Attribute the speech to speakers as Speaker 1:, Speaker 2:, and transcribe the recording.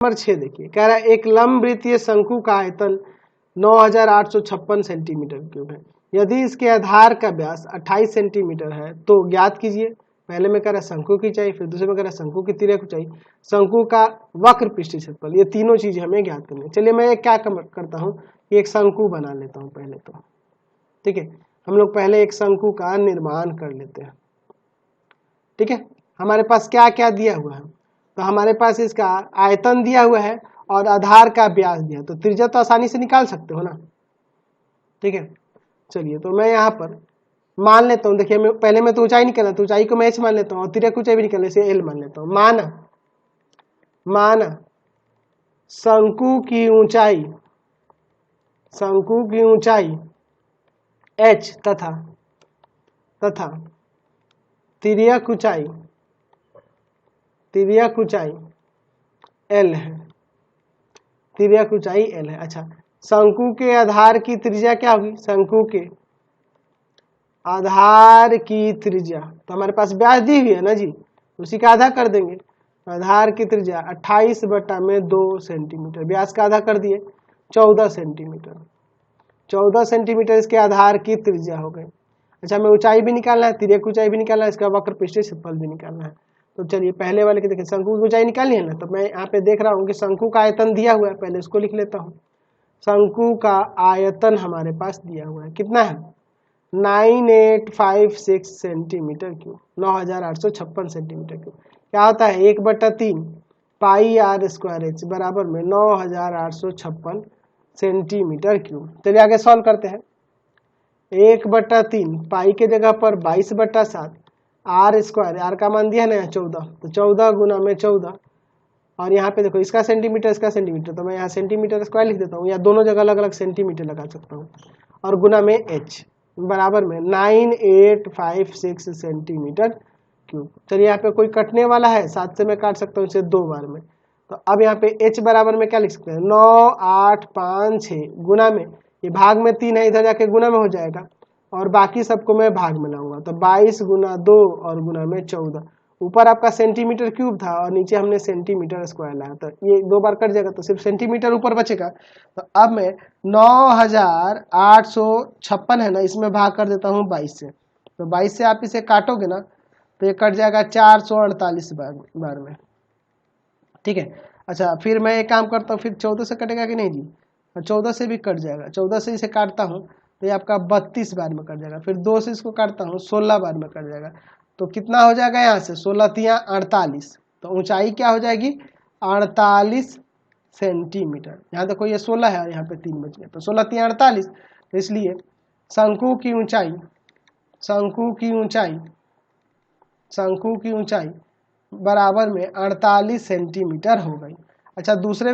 Speaker 1: Number 6 देखिए, कह रहा है एक लंबवृत्तीय शंकु का आयतन 9856 सेंटीमीटर क्यूब है। यदि इसके आधार का व्यास 28 सेंटीमीटर है तो ज्ञात कीजिए। पहले में कह रहा है शंकु की ऊंचाई, फिर दूसरे में कह रहा है शंकु की तिर्यक ऊंचाई, शंकु का वक्र पृष्ठीय क्षेत्रफल। ये तीनों चीजें हमें ज्ञात करनी है। चलिए मैं क्या करता हूँ कि एक शंकु बना लेता हूँ पहले तो। ठीक है, हम लोग पहले एक शंकु का निर्माण कर लेते हैं। ठीक है, हमारे पास क्या क्या दिया हुआ है, तो हमारे पास इसका आयतन दिया हुआ है और आधार का व्यास दिया, तो त्रिज्या तो आसानी से निकाल सकते हो ना। ठीक है, चलिए तो मैं यहाँ पर मान लेता हूँ। देखिए पहले मैं तो ऊंचाई निकालना, तो ऊंचाई को मैं h मान लेता हूँ और तिर्यक ऊंचाई भी निकालने से l मान लेता हूँ। माना शंकु की ऊंचाई h तथा तिर्यक ऊंचाई l है। तिर्यक ऊंचाई l है। अच्छा, शंकु के आधार की त्रिज्या क्या होगी? शंकु के आधार की त्रिज्या तो हमारे पास व्यास दी हुई है ना जी, उसी का आधा कर देंगे। आधार की त्रिज्या 28/2 सेंटीमीटर, व्यास का आधा कर दिए 14 सेंटीमीटर। 14 सेंटीमीटर इसके आधार की त्रिज्या हो गई। अच्छा, हमें ऊंचाई भी निकालना है, तिर्यक ऊंचाई भी निकालना है, इसका वक्र पृष्ठीय क्षेत्रफल भी निकालना है। तो चलिए पहले वाले की देखिए, शंकु की ऊंचाई निकाली है ना, तो मैं यहाँ पे देख रहा हूँ कि शंकु का आयतन दिया हुआ है, पहले इसको लिख लेता हूँ। शंकु का आयतन हमारे पास दिया हुआ है, कितना है? 9856 सेंटीमीटर क्यूब, 9856 सेंटीमीटर क्यूब। क्या होता है? 1/3 पाई आर स्क्वायर एच बराबर में 9856 सेंटीमीटर क्यूब। चलिए आगे सॉल्व करते हैं। 1/3 पाई के जगह पर 22/7 आर स्क्वायर, आर का मान दिया है ना 14, तो 14 गुना में 14 और यहाँ पे देखो इसका सेंटीमीटर इसका सेंटीमीटर, तो मैं यहाँ सेंटीमीटर स्क्वायर लिख देता हूँ, या दोनों जगह अलग अलग सेंटीमीटर लगा सकता हूँ, और गुना में h बराबर में 9856 सेंटीमीटर क्यूब। चलिए यहाँ पे कोई कटने वाला है, 7 से मैं काट सकता हूँ इसे 2 बार में। तो अब यहाँ पे h बराबर में क्या लिख सकते हैं? 9856 गुना में, ये भाग में 3 है, इधर जाके गुना में हो जाएगा, और बाकी सबको मैं भाग में लाऊंगा, तो 22 गुना 2 और गुना में 14। ऊपर आपका सेंटीमीटर क्यूब था और नीचे हमने सेंटीमीटर स्क्वायर लाया, तो ये 2 बार कट जाएगा तो सिर्फ सेंटीमीटर ऊपर बचेगा। तो अब मैं 9856 है ना, इसमें भाग कर देता हूँ 22 से, तो 22 से आप इसे काटोगे ना तो ये कट जाएगा 448 बार में। ठीक है, अच्छा फिर मैं एक काम करता हूँ, फिर 14 से कटेगा कि नहीं जी? 14 से भी कट जाएगा, 14 से इसे काटता हूँ तो ये आपका 32 बार में कट जाएगा, फिर 2 से इसको काटता हूँ 16 बार में कट जाएगा, तो कितना हो जाएगा यहाँ से? 16 तिया 48, तो ऊंचाई क्या हो जाएगी? 48 सेंटीमीटर। यहाँ देखो ये 16 है और यहाँ पे 3 बच गया, तो 16 तिया 48, तो इसलिए शंकु की ऊंचाई बराबर में 48 सेंटीमीटर हो गई। अच्छा, दूसरे में